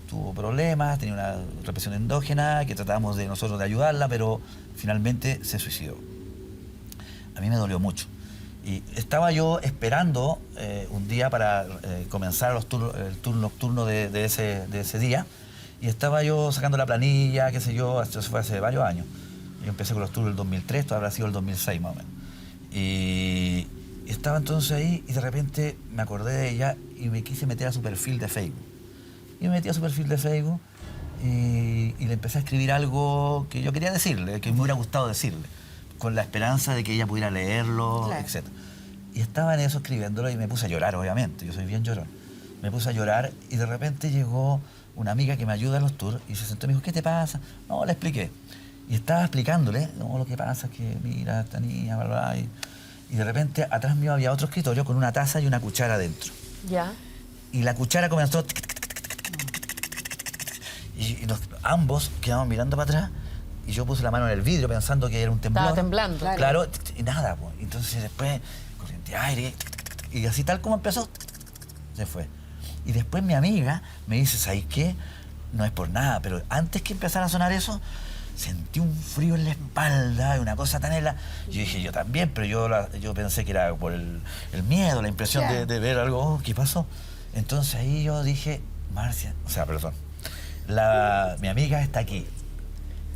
tuvo problemas, tenía una represión endógena, que tratábamos nosotros de ayudarla, pero finalmente se suicidó. A mí me dolió mucho. Y estaba yo esperando un día para comenzar el turno nocturno de ese día, y estaba yo sacando la planilla, qué sé yo, esto fue hace varios años. Yo empecé con los turnos del 2003, esto habrá sido el 2006 más o menos. Y estaba entonces ahí y de repente me acordé de ella y me quise meter a su perfil de Facebook. Y me metí a su perfil de Facebook y le empecé a escribir algo que yo quería decirle, que me hubiera gustado decirle, con la esperanza de que ella pudiera leerlo, Claro. etc. Y estaba en eso escribiéndolo y me puse a llorar, obviamente, yo soy bien llorón. Me puse a llorar y de repente llegó una amiga que me ayuda en los tours y se sentó y me dijo, ¿qué te pasa? No, le expliqué. Y estaba explicándole, no, lo que pasa es que, mira, esta niña, bla, bla, y de repente atrás mío había otro escritorio con una taza y una cuchara dentro. ¿Ya? Y la cuchara comenzó... Y ambos quedamos mirando para atrás y yo puse la mano en el vidrio pensando que era un temblor. Estaba temblando. Claro, y nada, pues. Entonces después, corriente de aire, y así tal como empezó, se fue. Y después mi amiga me dice, ¿sabes qué? No es por nada, pero antes que empezara a sonar eso, sentí un frío en la espalda, una cosa tan helada. Yo dije, yo también, pero yo pensé que era por el miedo, la impresión de ver algo, oh, ¿qué pasó? Entonces ahí yo dije, Marcia, mi amiga está aquí.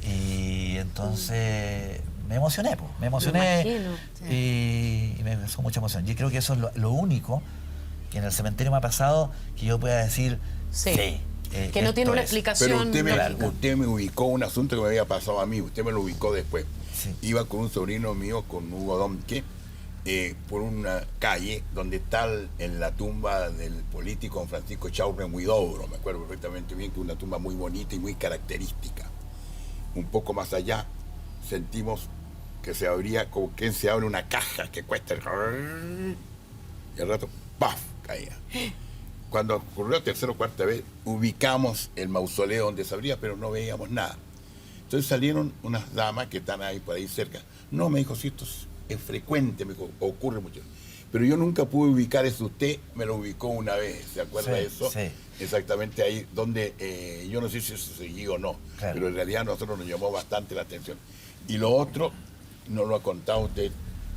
Y entonces me emocioné, pues. Me emocioné Me imagino, y me causó mucha emoción. Yo creo que eso es lo único que en el cementerio me ha pasado que yo pueda decir, Sí. Que no tiene una explicación. Pero lógica. usted me ubicó un asunto que me había pasado a mí, usted me lo ubicó después. Sí. Iba con un sobrino mío, con Hugo Domke, por una calle donde está en la tumba del político Francisco Chaurren Huidobro, me acuerdo perfectamente bien, que es una tumba muy bonita y muy característica. Un poco más allá sentimos que se abría, como quien se abre una caja que cuesta y al rato, ¡paf!, caía. Cuando ocurrió tercera o cuarta vez, ubicamos el mausoleo donde se abría, pero no veíamos nada. Entonces salieron unas damas que están ahí por ahí cerca. No, me dijo, si esto es frecuente, me dijo, ocurre mucho. Pero yo nunca pude ubicar eso. Usted me lo ubicó una vez, ¿se acuerda de eso? Sí. Exactamente ahí, donde yo no sé si eso seguía o no, Claro. pero en realidad a nosotros nos llamó bastante la atención. Y lo otro, no lo ha contado usted,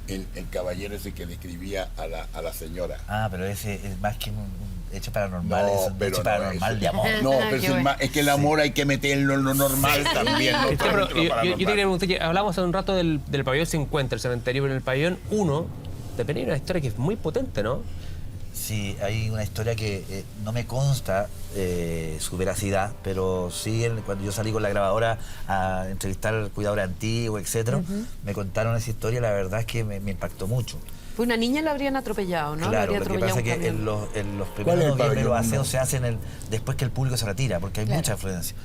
el caballero ese que describía a la señora. Ah, pero ese es más que un hecho paranormal, No, es un pero hecho no, paranormal eso- de amor. No, pero es que el amor hay que meterlo en lo normal también. No Cristian, pero solamente lo yo te paranormal. quería preguntar, que hablamos hace un rato del pabellón 50, el cementerio, pero en el pabellón 1 también hay una historia que es muy potente, ¿no? Sí, hay una historia que no me consta su veracidad, pero sí cuando yo salí con la grabadora a entrevistar al cuidador antiguo, etcétera, me contaron esa historia, la verdad es que me impactó mucho. Pues una niña la habrían atropellado, ¿no? La Claro, habría lo que atropellado pasa es un que camión. en los ¿Cuál es primeros el noviembre los pabellón aseos uno? se hacen después que el público se retira, porque hay mucha afluencia.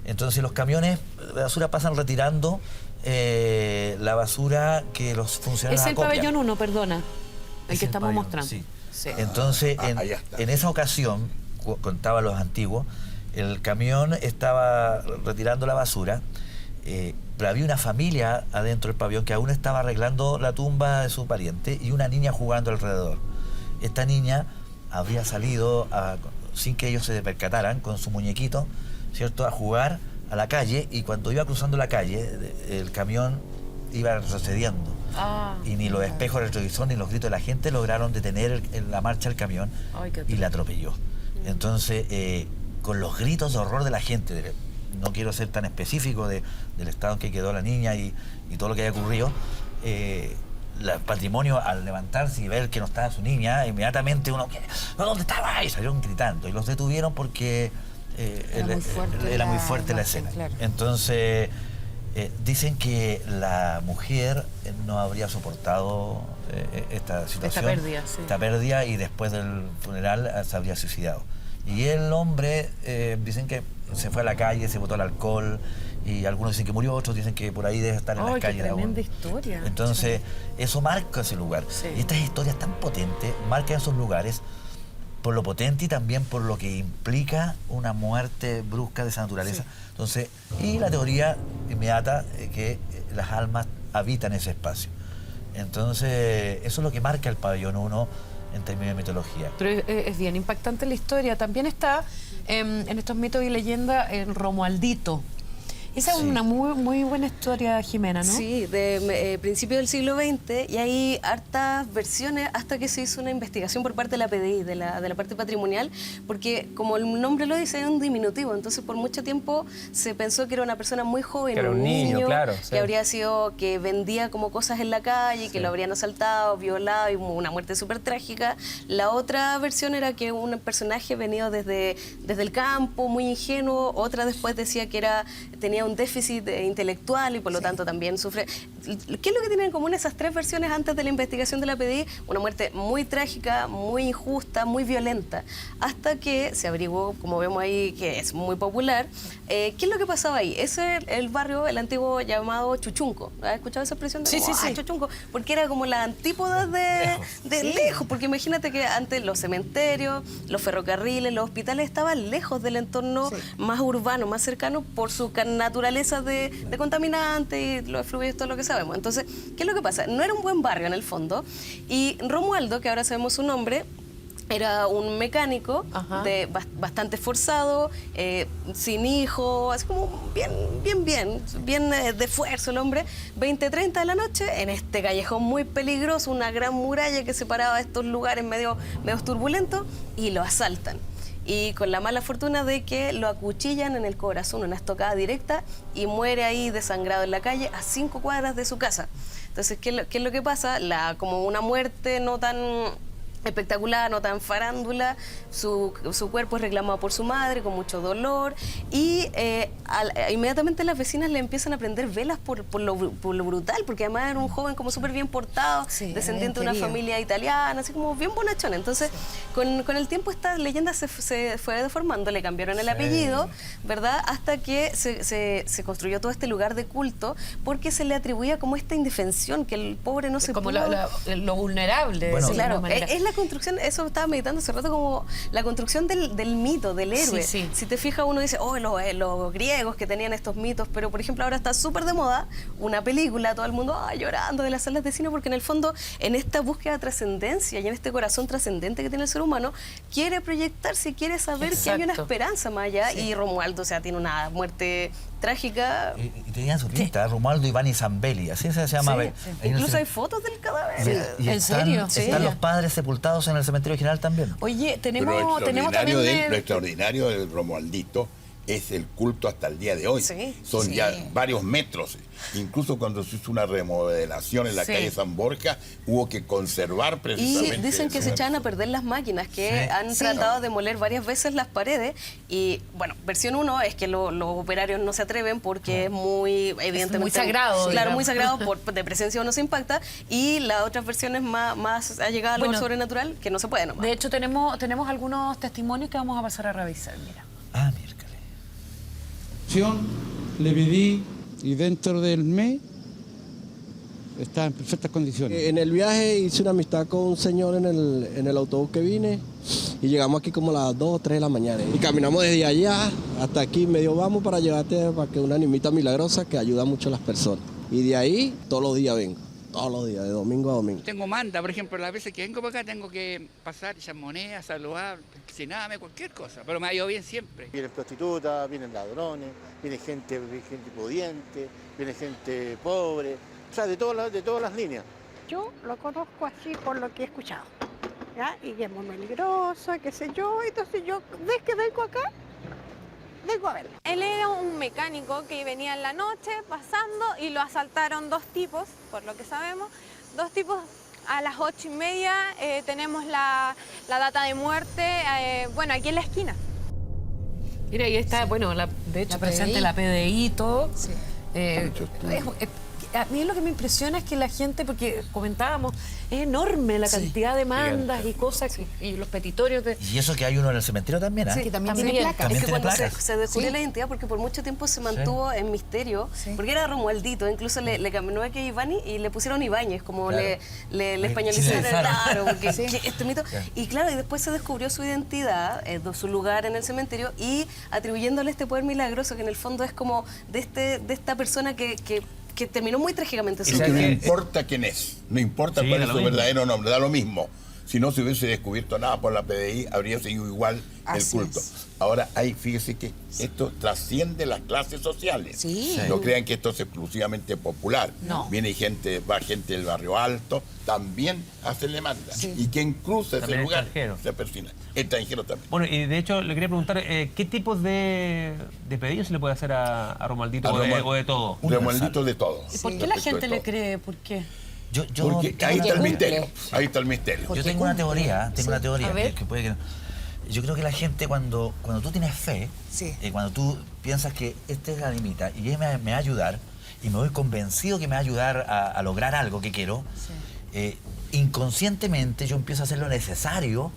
Entonces los camiones de basura pasan retirando la basura que los funcionarios Es el acopian. pabellón 1, perdona. El Es que estamos pabellón, mostrando. sí. Sí. Entonces, allá está. en esa ocasión, contaban los antiguos, el camión estaba retirando la basura, pero había una familia adentro del pabellón que aún estaba arreglando la tumba de su pariente y una niña jugando alrededor. Esta niña habría salido, sin que ellos se percataran, con su muñequito, ¿cierto?, a jugar a la calle, y cuando iba cruzando la calle, el camión iba retrocediendo. Ah. Y ni los espejos retrovisor ni los gritos de la gente lograron detener la marcha del camión. Ay, qué y la atropelló. Entonces, con los gritos de horror de la gente, no quiero ser tan específico del estado en que quedó la niña y todo lo que haya ocurrido, el patrimonio, al levantarse y ver que no estaba su niña, inmediatamente uno, ¿dónde estaba? Y salieron gritando y los detuvieron porque era muy fuerte la escena. claro. Entonces, dicen que la mujer no habría soportado esta situación, pérdida, sí. esta pérdida, y después del funeral se habría suicidado. Y el hombre, dicen que se fue a la calle, se botó el alcohol, y algunos dicen que murió, otros dicen que por ahí debe estar en Ay, las qué calles. tremenda aún. historia. Entonces, eso marca ese lugar. Sí. Y estas historias tan potentes marcan esos lugares por lo potente y también por lo que implica una muerte brusca de esa naturaleza. Entonces, y la teoría inmediata que las almas habitan ese espacio. Entonces, eso es lo que marca el pabellón 1 en términos de mitología. Pero es bien impactante la historia. También está en estos mitos y leyendas el Romualdito. Esa es Sí. una muy buena historia, Jimena, ¿no? Sí, de principios del siglo XX, y hay hartas versiones hasta que se hizo una investigación por parte de la PDI, de la parte patrimonial, porque como el nombre lo dice, es un diminutivo, entonces por mucho tiempo se pensó que era una persona muy joven, Que era un niño, claro, sí. que habría sido, que vendía como cosas en la calle, que lo habrían asaltado, violado, y una muerte súper trágica. La otra versión era que un personaje venido desde el campo, muy ingenuo. Otra después decía que tenía un déficit intelectual y por lo tanto también sufre. ¿Qué es lo que tienen en común esas tres versiones antes de la investigación de la PDI? Una muerte muy trágica, muy injusta, muy violenta, hasta que se averiguó, como vemos ahí, que es muy popular. ¿Qué es lo que pasaba ahí? Ese es el barrio, el antiguo llamado Chuchunco. ¿Has escuchado esa expresión? Sí, sí, sí. Chuchunco, porque era como la antípoda de lejos, porque imagínate que antes los cementerios, los ferrocarriles, los hospitales estaban lejos del entorno más urbano, más cercano, por su naturaleza de contaminante y los efluvios, todo lo que sabemos. Entonces, ¿qué es lo que pasa? No era un buen barrio en el fondo, y Romualdo, que ahora sabemos su nombre, era un mecánico bastante esforzado, sin hijo, así como bien de esfuerzo el hombre. 20:30 de la noche, en este callejón muy peligroso, una gran muralla que separaba estos lugares medio turbulentos, y lo asaltan. y con la mala fortuna de que lo acuchillan en el corazón, una estocada directa, y muere ahí desangrado en la calle a 5 cuadras de su casa. Entonces, ¿qué es lo que pasa? Como una muerte no tan espectacular, no tan farándula, su cuerpo es reclamado por su madre con mucho dolor y inmediatamente las vecinas le empiezan a prender velas por lo brutal, porque además era un joven como súper bien portado, Sí, descendiente de bien una querido. familia italiana, así como bien bonachona. Entonces, con el tiempo esta leyenda se fue deformando, le cambiaron el apellido, ¿verdad? Hasta que se construyó todo este lugar de culto, porque se le atribuía como esta indefensión, que el pobre no se Como pudo... lo vulnerable. Bueno, de Claro, alguna manera. es la construcción, eso estaba meditando hace rato, como la construcción del mito, del héroe. Sí, sí. Si te fijas, uno dice, oh, los griegos que tenían estos mitos, pero por ejemplo ahora está súper de moda una película, todo el mundo llorando de las salas de cine, porque en el fondo, en esta búsqueda de trascendencia y en este corazón trascendente que tiene el ser humano, quiere proyectarse, quiere saber que hay una Exacto. esperanza más allá, y Romualdo, o sea, tiene una muerte trágica. Y tenían su lista, Romualdo Ivani Zambelli, así se llama. Sí. Incluso hay fotos del cadáver. Y ¿En serio? están Sí. los padres sepultados en el cementerio general también. Oye, Pero tenemos también... lo extraordinario del Romualdito es el culto hasta el día de hoy. Sí. Son Sí. ya varios metros. Incluso cuando se hizo una remodelación en la Sí. calle San Borja, hubo que conservar Y precisamente... dicen que se echaban a perder las máquinas, que han tratado de demoler varias veces las paredes. Y bueno, versión 1 es que los operarios no se atreven porque es muy, evidentemente. muy sagrado, Claro, digamos. muy sagrado, de presencia uno se impacta. Y las otras versiones más allegadas a lo Bueno, sobrenatural, que no se puede nomás. De hecho, tenemos algunos testimonios que vamos a pasar a revisar, mira. Ah, miércoles. Le pedí y dentro del mes está en perfectas condiciones. En el viaje hice una amistad con un señor en el autobús que vine y llegamos aquí como a las 2 o 3 de la mañana. Y caminamos desde allá hasta aquí, medio vamos para llevarte para que una animita milagrosa que ayuda mucho a las personas. Y de ahí todos los días vengo, todos los días, de domingo a domingo. Tengo manda, por ejemplo, las veces que vengo para acá tengo que pasar echar monedas, saludar, cenarme, cualquier cosa, pero me ha ido bien siempre. Vienen prostitutas, vienen ladrones, viene gente pudiente, viene gente pobre, o sea, de todas las líneas. Yo lo conozco así por lo que he escuchado, ¿ya? Y que es muy peligroso, qué sé yo, entonces yo, ¿ves que vengo acá? Vengo a verlo. Él era un mecánico que venía en la noche pasando y lo asaltaron 2 tipos, por lo que sabemos. 2 tipos a las 8:30, tenemos la data de muerte, bueno, aquí en la esquina. Mira, ahí está, bueno, de hecho La presente PDI. la PDI y todo. Sí. A mí lo que me impresiona es que la gente, porque comentábamos, es enorme la cantidad de demandas y cosas, y los petitorios de... Y eso que hay uno en el cementerio también, ¿ah? Sí, que también También. tiene placas. También Es que tiene cuando placas. se descubrió Sí. la identidad, porque por mucho tiempo se mantuvo en misterio, Sí. porque era Romualdito, incluso le cambió que Ivani y le pusieron Ibáñez, como Claro. le españolizaron, chilenizaron. claro, porque Sí. que este mito. Claro. Y claro, y después se descubrió su identidad, su lugar en el cementerio, y atribuyéndole este poder milagroso, que en el fondo es como de esta persona que terminó muy trágicamente su Es que vida. no importa quién es, no importa Sí, cuál da es lo su mismo. verdadero nombre, da lo mismo. Si no se hubiese descubierto nada por la PDI, habría seguido igual el Así culto. es. Ahora, fíjese que esto trasciende las clases sociales. Sí. No crean que esto es exclusivamente popular. No. Va gente del barrio alto, también hacen demanda. Sí. Y quien cruza ese También lugar extranjero. se persina. Extranjero también. Bueno, y de hecho le quería preguntar, ¿qué tipos de pedidos se le puede hacer a Romualdito A Romuald- o de todo? Remueldito de todo. ¿Y por qué la Respecto gente de le todo. cree? ¿Por qué? Yo Porque ahí está el cumple. misterio. Ahí está el misterio. Porque Yo tengo una cumple. teoría, tengo Sí. una teoría A ver. que puede que no. Yo creo que la gente cuando tú tienes fe, Sí. cuando tú piensas que esta es la limita y ella me va a ayudar y me voy convencido que me va a ayudar a lograr algo que quiero, inconscientemente yo empiezo a hacer lo necesario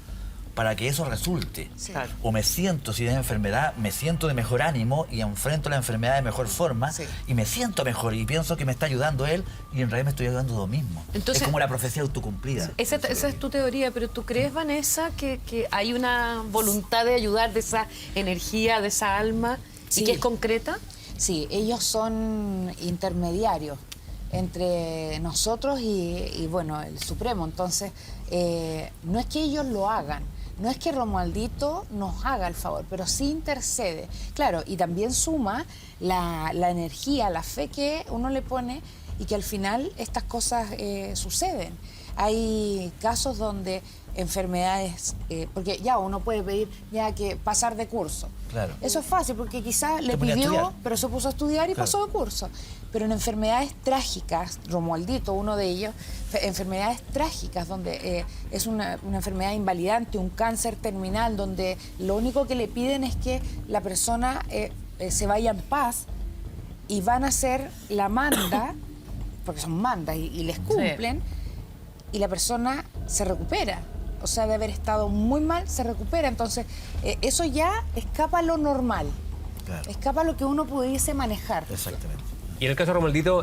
para que eso resulte. Sí. Claro. O me siento, si es enfermedad, me siento de mejor ánimo y enfrento la enfermedad de mejor forma Sí. y me siento mejor y pienso que me está ayudando él y en realidad me estoy ayudando yo mismo. Entonces- es como la profecía autocumplida. Esa es tu teoría, pero ¿tú crees, Vanessa, que hay una voluntad de ayudar, de esa energía, de esa alma, Sí. y que es concreta? Sí, ellos son intermediarios entre nosotros y bueno, el Supremo. Entonces, no es que ellos lo hagan, no es que Romualdito nos haga el favor, pero sí intercede. Claro, y también suma la energía, la fe que uno le pone y que al final estas cosas suceden. hay casos donde enfermedades, porque ya uno puede pedir ya que pasar de curso. Claro. Eso es fácil porque quizás le ponía a pidió, estudiar. pero se puso a estudiar y Claro. pasó de curso. Pero en enfermedades trágicas, Romualdito, uno de ellos, enfermedades trágicas donde es una enfermedad invalidante, un cáncer terminal, donde lo único que le piden es que la persona se vaya en paz y van a hacer la manda, porque son mandas y les cumplen, y la persona se recupera. O sea, de haber estado muy mal, se recupera. Entonces, eso ya escapa a lo normal. Claro. Escapa a lo que uno pudiese manejar. Exactamente. Y en el caso de Romualdito,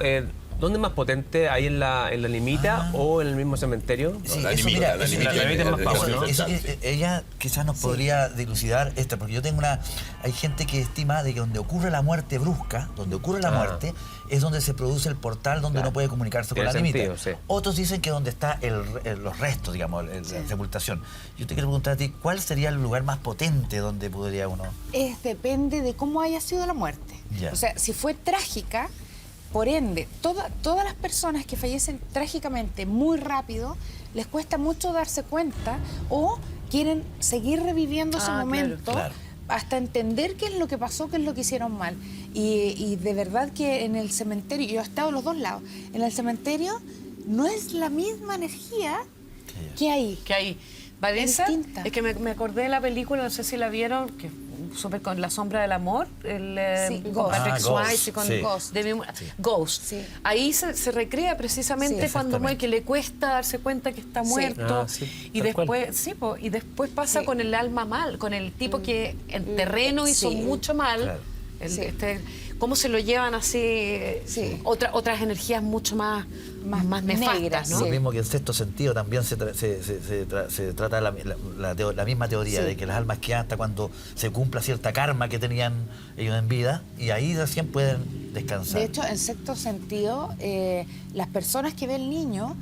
¿dónde es más potente? ¿Ahí en la limita o en el mismo cementerio? Sí, La eso, limita, mira, la eso- limita, la limita es más es power, ¿no? Eso que ella quizás nos podría dilucidar esto, porque yo tengo hay gente que estima de que donde ocurre la muerte brusca, donde ocurre la muerte, es donde se produce el portal donde uno puede comunicarse con Tiene la limita. sentido, sí. Otros dicen que donde está los restos, digamos, la sepultación. Yo te quiero preguntar a ti, ¿cuál sería el lugar más potente donde podría uno? Depende de cómo haya sido la muerte. Ya. O sea, si fue trágica, por ende, todas las personas que fallecen trágicamente muy rápido, les cuesta mucho darse cuenta o quieren seguir reviviendo ese momento Claro. hasta entender qué es lo que pasó, qué es lo que hicieron mal. Y de verdad que en el cementerio, yo he estado en los dos lados, en el cementerio no es la misma energía que ahí. Que hay. Vanessa, distinta. es que me acordé de la película, no sé si la vieron, que súper con La sombra del amor, Sí, con Ghost. Patrick Ghost, Swayze y con sí. Ghost. Sí. Ahí se recrea precisamente Sí, cuando muere, que le cuesta darse cuenta que está muerto. Ah, sí, y tal cual. después, y después pasa Sí. con el alma mal, con el tipo que en terreno hizo Sí. mucho mal. Claro. Sí. Cómo se lo llevan así Sí. otras energías mucho más nefastas, negras, ¿no? Lo Sí. mismo que en Sexto Sentido también se trata la misma teoría, Sí. de que las almas quedan hasta cuando se cumpla cierta karma que tenían ellos en vida y ahí recién pueden descansar. De hecho, en Sexto Sentido, las personas que ven niños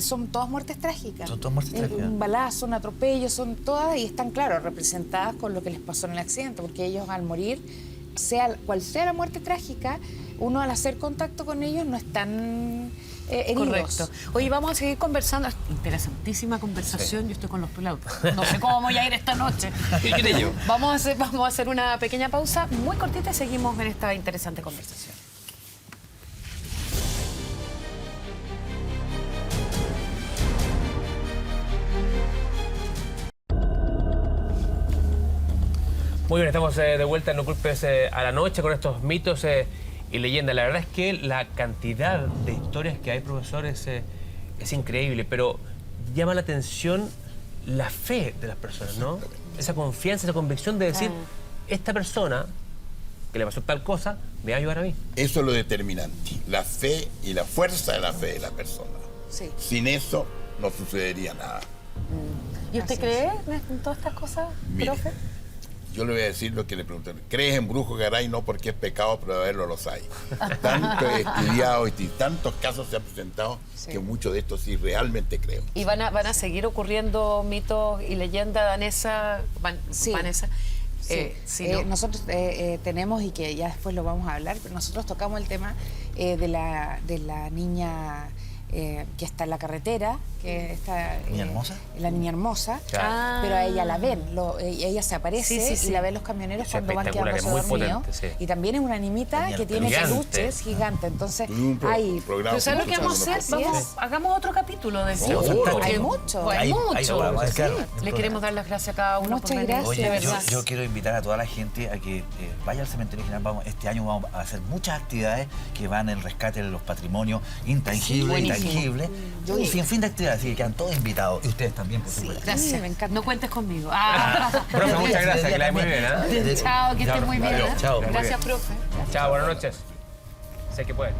son todas muertes trágicas. Son todas muertes trágicas. Un balazo, un atropello, son todas y están, claro, representadas con lo que les pasó en el accidente, porque ellos al morir, cual sea la muerte trágica, uno al hacer contacto con ellos no están heridos. Correcto. Oye, vamos a seguir conversando. Interesantísima conversación. Yo estoy con los pelados. No sé cómo voy a ir esta noche. ¿Qué te llevo? Vamos a hacer una pequeña pausa muy cortita y seguimos en esta interesante conversación. Muy bien, estamos de vuelta en No Culpes a la Noche con estos mitos y leyendas. La verdad es que la cantidad de historias que hay, profesores, es increíble, pero llama la atención la fe de las personas, ¿no? Esa confianza, esa convicción de decir, esta persona que le pasó tal cosa, me va a ayudar a mí. Eso es lo determinante, la fe y la fuerza de la fe de la persona. Sí. Sin eso no sucedería nada. ¿Y usted cree en todas estas cosas, Mire, profe? yo le voy a decir lo que le pregunté. ¿Crees en brujos, Garay? No porque es pecado, pero a verlo los hay. Tanto he estudiado y tantos casos se han presentado que muchos de estos sí realmente creo. ¿Y van a seguir ocurriendo mitos y leyendas, Vanessa? Sí. Vanessa. Sí. Sí, ¿no? Nosotros tenemos, y que ya después lo vamos a hablar, pero nosotros tocamos el tema de la niña que está en la carretera, que está... ¿Niña hermosa? La niña hermosa, Claro. pero a ella la ven, ella se aparece Sí, sí, sí. y la ven los camioneros Eso es cuando van espectacular, quedándose es muy dormidos. potente, sí. Y también es una animita que tiene Gigante. peluches gigante, entonces Un hay... programa Pero ¿sabes lo que vamos a hacer? Así es. Hagamos otro capítulo de eso. Seguro. Hay mucho. Hay mucho. vamos a quedar. Le queremos dar las gracias a cada uno. Muchas por venir. gracias. Oye, De verdad. yo quiero invitar a toda la gente a que vaya al cementerio general. Este año vamos a hacer muchas actividades que van en el rescate de los patrimonios intangibles, buenísimo. intangibles. Un sinfín de actividades, así que quedan todos invitados. Y ustedes también, por supuesto. Gracias. me encanta. No cuentes conmigo. Profe, muchas gracias, que la muy bien, ¿eh? Chao, que estés muy bien. Chao. Gracias, profe. Chao, buenas noches. Sé que pueden.